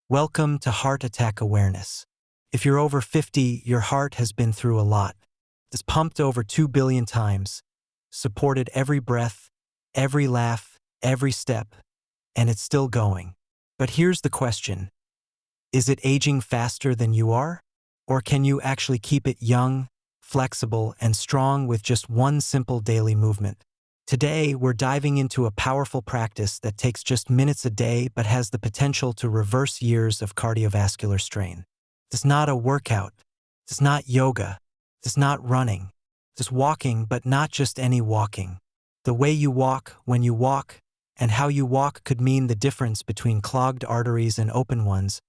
Welcome to Heart Attack Awareness. If you're over 50, your heart has been through a lot. It's pumped over 2 billion times, supported every breath, every laugh, every step, and it's still going. But here's the question. Is it aging faster than you are? Or can you actually keep it young, flexible, and strong with just one simple daily movement? Today, we're diving into a powerful practice that takes just minutes a day but has the potential to reverse years of cardiovascular strain. It's not a workout. It's not yoga. It's not running. It's walking, but not just any walking. The way you walk, when you walk, and how you walk could mean the difference between clogged arteries and open ones,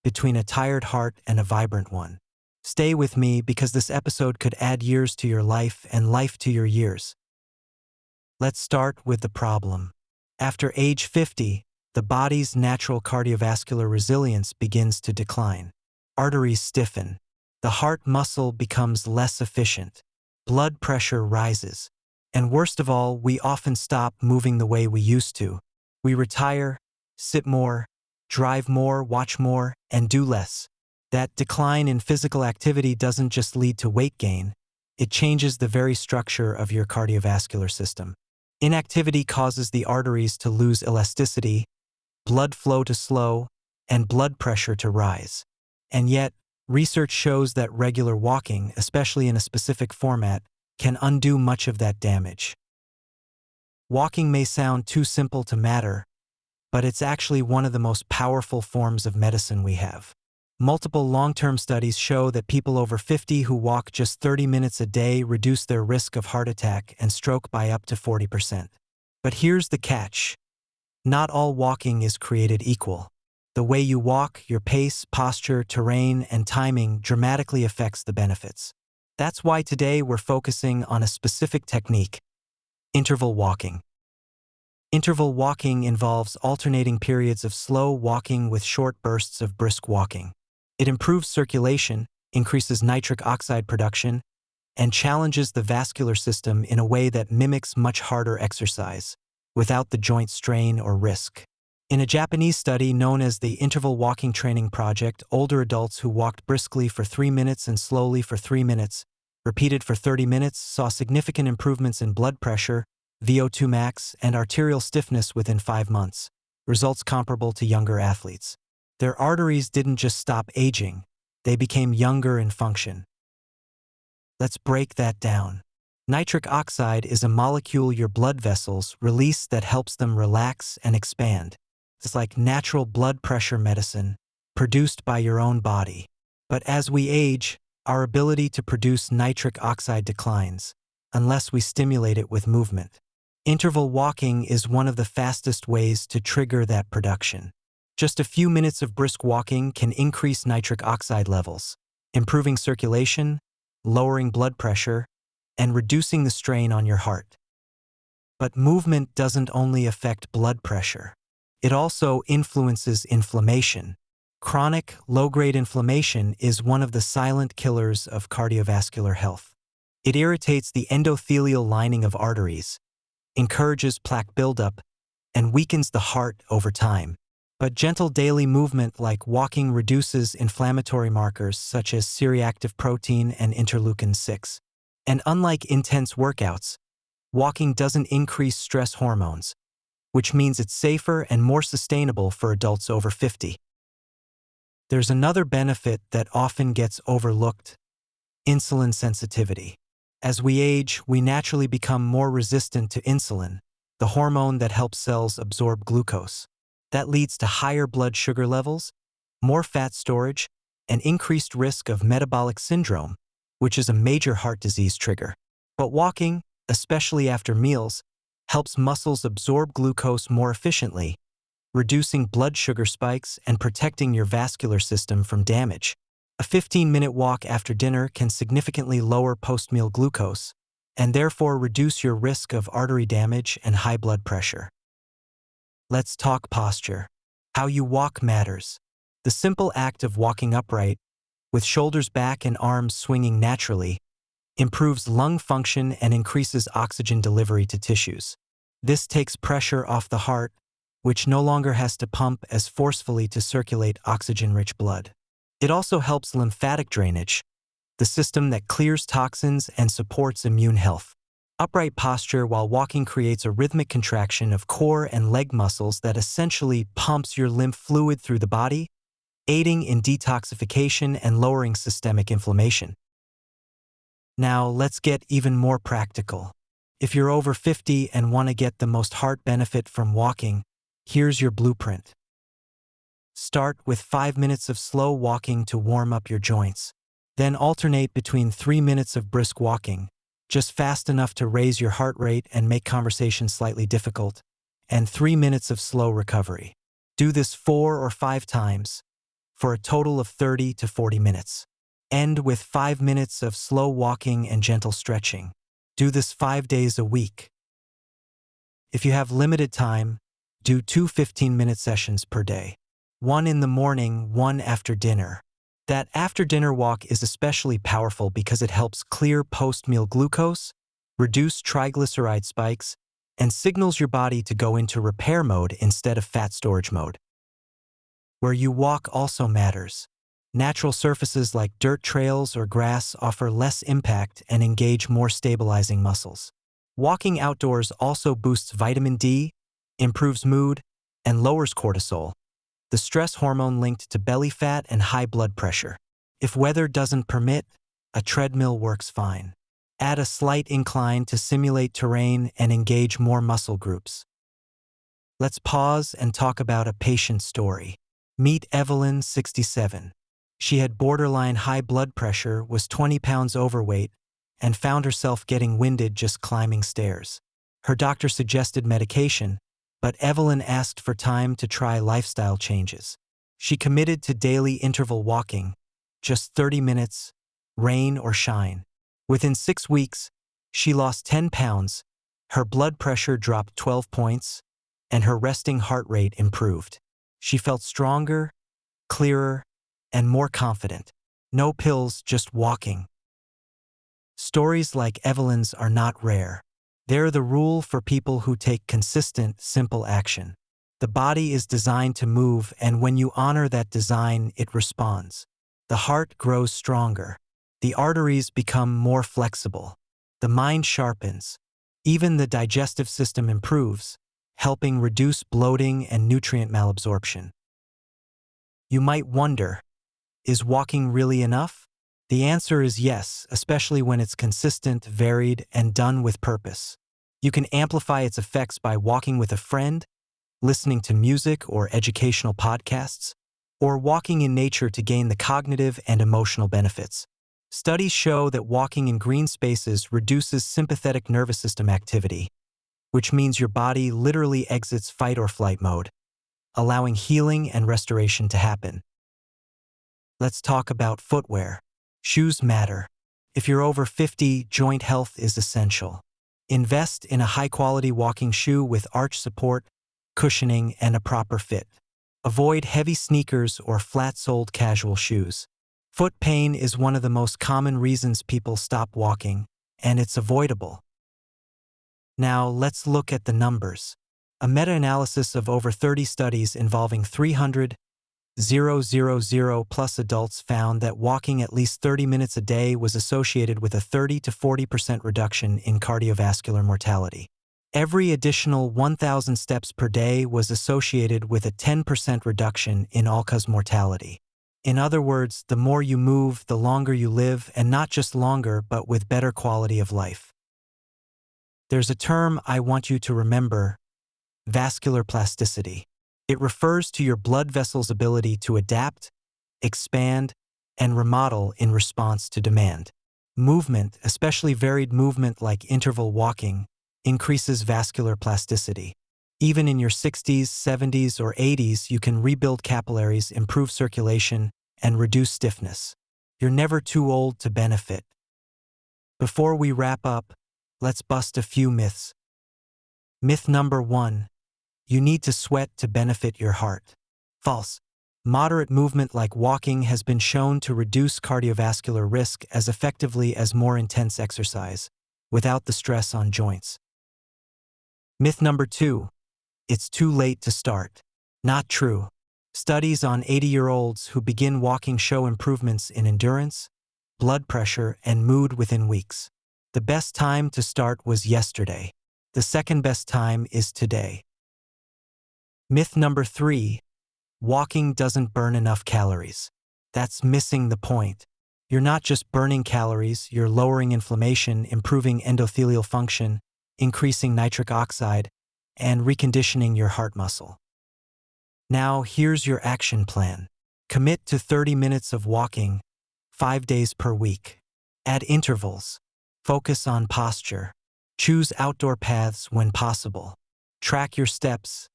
between a tired heart and a vibrant one. Stay with me because this episode could add years to your life and life to your years. Let's start with the problem. After age 50, the body's natural cardiovascular resilience begins to decline. Arteries stiffen. The heart muscle becomes less efficient. Blood pressure rises. And worst of all, we often stop moving the way we used to. We retire, sit more, drive more, watch more, and do less. That decline in physical activity doesn't just lead to weight gain, it changes the very structure of your cardiovascular system. Inactivity causes the arteries to lose elasticity, blood flow to slow, and blood pressure to rise. And yet, research shows that regular walking, especially in a specific format, can undo much of that damage. Walking may sound too simple to matter, but it's actually one of the most powerful forms of medicine we have. Multiple long-term studies show that people over 50 who walk just 30 minutes a day reduce their risk of heart attack and stroke by up to 40%. But here's the catch. Not all walking is created equal. The way you walk, your pace, posture, terrain, and timing dramatically affects the benefits. That's why today we're focusing on a specific technique: interval walking. Interval walking involves alternating periods of slow walking with short bursts of brisk walking. It improves circulation, increases nitric oxide production, and challenges the vascular system in a way that mimics much harder exercise, without the joint strain or risk. In a Japanese study known as the Interval Walking Training Project, older adults who walked briskly for 3 minutes and slowly for 3 minutes, repeated for 30 minutes, saw significant improvements in blood pressure, VO2 max, and arterial stiffness within 5 months, results comparable to younger athletes. Their arteries didn't just stop aging, they became younger in function. Let's break that down. Nitric oxide is a molecule your blood vessels release that helps them relax and expand. It's like natural blood pressure medicine, produced by your own body. But as we age, our ability to produce nitric oxide declines, unless we stimulate it with movement. Interval walking is one of the fastest ways to trigger that production. Just a few minutes of brisk walking can increase nitric oxide levels, improving circulation, lowering blood pressure, and reducing the strain on your heart. But movement doesn't only affect blood pressure. It also influences inflammation. Chronic, low-grade inflammation is one of the silent killers of cardiovascular health. It irritates the endothelial lining of arteries, encourages plaque buildup, and weakens the heart over time. But gentle daily movement like walking reduces inflammatory markers such as C-reactive protein and interleukin-6. And unlike intense workouts, walking doesn't increase stress hormones, which means it's safer and more sustainable for adults over 50. There's another benefit that often gets overlooked: insulin sensitivity. As we age, we naturally become more resistant to insulin, the hormone that helps cells absorb glucose. That leads to higher blood sugar levels, more fat storage, and increased risk of metabolic syndrome, which is a major heart disease trigger. But walking, especially after meals, helps muscles absorb glucose more efficiently, reducing blood sugar spikes and protecting your vascular system from damage. A 15-minute walk after dinner can significantly lower post-meal glucose, and therefore reduce your risk of artery damage and high blood pressure. Let's talk posture. How you walk matters. The simple act of walking upright, with shoulders back and arms swinging naturally, improves lung function and increases oxygen delivery to tissues. This takes pressure off the heart, which no longer has to pump as forcefully to circulate oxygen-rich blood. It also helps lymphatic drainage, the system that clears toxins and supports immune health. Upright posture while walking creates a rhythmic contraction of core and leg muscles that essentially pumps your lymph fluid through the body, aiding in detoxification and lowering systemic inflammation. Now, let's get even more practical. If you're over 50 and want to get the most heart benefit from walking, here's your blueprint. Start with 5 minutes of slow walking to warm up your joints. Then alternate between 3 minutes of brisk walking, just fast enough to raise your heart rate and make conversation slightly difficult, and 3 minutes of slow recovery. Do this 4 or 5 times, for a total of 30 to 40 minutes. End with 5 minutes of slow walking and gentle stretching. Do this 5 days a week. If you have limited time, do 2 15-minute sessions per day. 1 in the morning, 1 after dinner. That after-dinner walk is especially powerful because it helps clear post-meal glucose, reduce triglyceride spikes, and signals your body to go into repair mode instead of fat storage mode. Where you walk also matters. Natural surfaces like dirt trails or grass offer less impact and engage more stabilizing muscles. Walking outdoors also boosts vitamin D, improves mood, and lowers cortisol, the stress hormone linked to belly fat and high blood pressure. If weather doesn't permit, a treadmill works fine. Add a slight incline to simulate terrain and engage more muscle groups. Let's pause and talk about a patient story. Meet Evelyn, 67. She had borderline high blood pressure, was 20 pounds overweight, and found herself getting winded just climbing stairs. Her doctor suggested medication, but Evelyn asked for time to try lifestyle changes. She committed to daily interval walking, just 30 minutes, rain or shine. Within 6 weeks, she lost 10 pounds, her blood pressure dropped 12 points, and her resting heart rate improved. She felt stronger, clearer, and more confident. No pills, just walking. Stories like Evelyn's are not rare. They're the rule for people who take consistent, simple action. The body is designed to move, and when you honor that design, it responds. The heart grows stronger. The arteries become more flexible. The mind sharpens. Even the digestive system improves, helping reduce bloating and nutrient malabsorption. You might wonder, is walking really enough? The answer is yes, especially when it's consistent, varied, and done with purpose. You can amplify its effects by walking with a friend, listening to music or educational podcasts, or walking in nature to gain the cognitive and emotional benefits. Studies show that walking in green spaces reduces sympathetic nervous system activity, which means your body literally exits fight or flight mode, allowing healing and restoration to happen. Let's talk about footwear. Shoes matter. If you're over 50, joint health is essential. Invest in a high-quality walking shoe with arch support, cushioning, and a proper fit. Avoid heavy sneakers or flat-soled casual shoes. Foot pain is one of the most common reasons people stop walking, and it's avoidable. Now, let's look at the numbers. A meta-analysis of over 30 studies involving 300,000 plus adults found that walking at least 30 minutes a day was associated with a 30 to 40% reduction in cardiovascular mortality. Every additional 1,000 steps per day was associated with a 10% reduction in all-cause mortality. In other words, the more you move, the longer you live, and not just longer, but with better quality of life. There's a term I want you to remember: vascular plasticity. It refers to your blood vessels' ability to adapt, expand, and remodel in response to demand. Movement, especially varied movement like interval walking, increases vascular plasticity. Even in your 60s, 70s, or 80s, you can rebuild capillaries, improve circulation, and reduce stiffness. You're never too old to benefit. Before we wrap up, let's bust a few myths. Myth number 1. You need to sweat to benefit your heart. False. Moderate movement like walking has been shown to reduce cardiovascular risk as effectively as more intense exercise, without the stress on joints. Myth number 2. it's too late to start. Not true. Studies on 80-year-olds who begin walking show improvements in endurance, blood pressure, and mood within weeks. The best time to start was yesterday. The second best time is today. Myth number 3. Walking doesn't burn enough calories. That's missing the point. You're not just burning calories, you're lowering inflammation, improving endothelial function, increasing nitric oxide, and reconditioning your heart muscle. Now, here's your action plan. Commit to 30 minutes of walking, 5 days per week. Add intervals. Focus on posture. Choose outdoor paths when possible. Track your steps.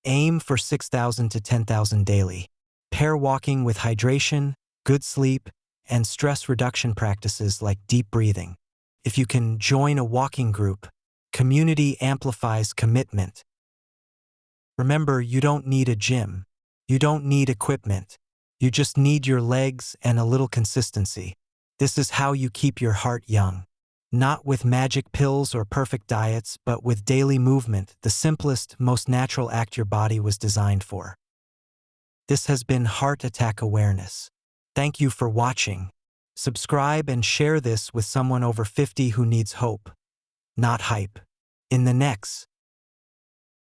Aim for 6,000 to 10,000 daily. Pair walking with hydration, good sleep, and stress reduction practices like deep breathing. If you can join a walking group, community amplifies commitment. Remember, you don't need a gym. You don't need equipment. You just need your legs and a little consistency. This is how you keep your heart young. Not with magic pills or perfect diets, but with daily movement, the simplest, most natural act your body was designed for. This has been Heart Attack Awareness. Thank you for watching. Subscribe and share this with someone over 50 who needs hope, not hype. In the next